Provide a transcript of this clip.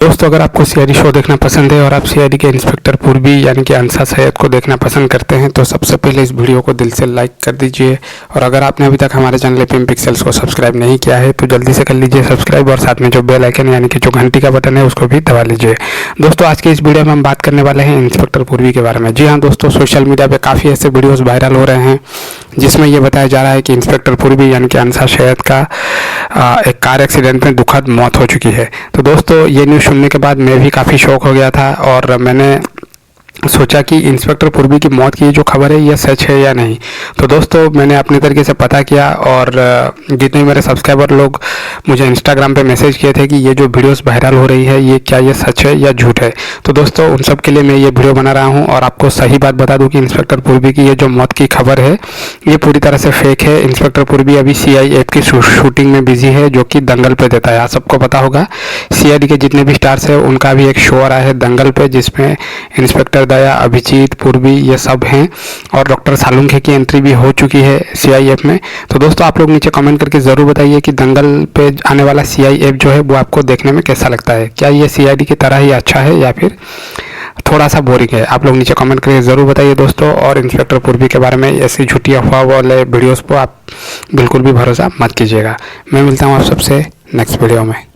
दोस्तों, अगर आपको सीआईडी शो देखना पसंद है और आप सीआईडी के इंस्पेक्टर पूर्वी यानी कि अंसा सैयद को देखना पसंद करते हैं तो सबसे पहले इस वीडियो को दिल से लाइक कर दीजिए। और अगर आपने अभी तक हमारे चैनल पिम पिक्सेल्स को सब्सक्राइब नहीं किया है तो जल्दी से कर लीजिए सब्सक्राइब और साथ में जो बेल आइकन यानी कि जो घंटी का बटन है उसको भी दबा लीजिए। दोस्तों, आज के इस वीडियो में हम बात करने वाले हैं इंस्पेक्टर पूर्वी के बारे में। जी हाँ दोस्तों, सोशल मीडिया पर काफ़ी ऐसे वीडियोज़ वायरल हो रहे हैं जिसमें ये बताया जा रहा है कि इंस्पेक्टर पूर्वी यानी कि अंसा सैयद का एक कार एक्सीडेंट में दुखद मौत हो चुकी है। तो दोस्तों, ये न्यूज़ सुनने के बाद मैं भी काफ़ी शौक हो गया था और मैंने सोचा कि इंस्पेक्टर पूर्वी की मौत की जो खबर है ये सच है या नहीं। तो दोस्तों, मैंने अपने तरीके से पता किया और जितने मेरे सब्सक्राइबर लोग मुझे इंस्टाग्राम पे मैसेज किए थे कि ये जो वीडियोस वायरल हो रही है ये क्या ये सच है या झूठ है। तो दोस्तों, उन सब के लिए मैं ये वीडियो बना रहा हूँ और आपको सही बात बता दूँ कि इंस्पेक्टर पूर्वी की ये जो मौत की खबर है ये पूरी तरह से फेक है। इंस्पेक्टर पूर्वी अभी CIF की शूटिंग में बिजी है जो कि दंगल पे देता है। आप सबको पता होगा CID के जितने भी स्टार्स है उनका भी एक शो आ रहा है दंगल पे जिसमें इंस्पेक्टर दया, अभिजीत, पूर्वी ये सब हैं और डॉक्टर सालुंखे की एंट्री भी हो चुकी है CIF में। तो दोस्तों, आप लोग नीचे कमेंट करके ज़रूर बताइए कि दंगल पे आने वाला CIF जो है वो आपको देखने में कैसा लगता है। क्या ये CID की तरह ही अच्छा है या फिर थोड़ा सा बोरिंग है? आप लोग नीचे कमेंट करके ज़रूर बताइए दोस्तों। और इंस्पेक्टर पूर्वी के बारे में ऐसी झूठी अफवाह वाले वीडियोज़ को आप बिल्कुल भी भरोसा मत कीजिएगा। मैं मिलता हूँ आप सबसे नेक्स्ट वीडियो में।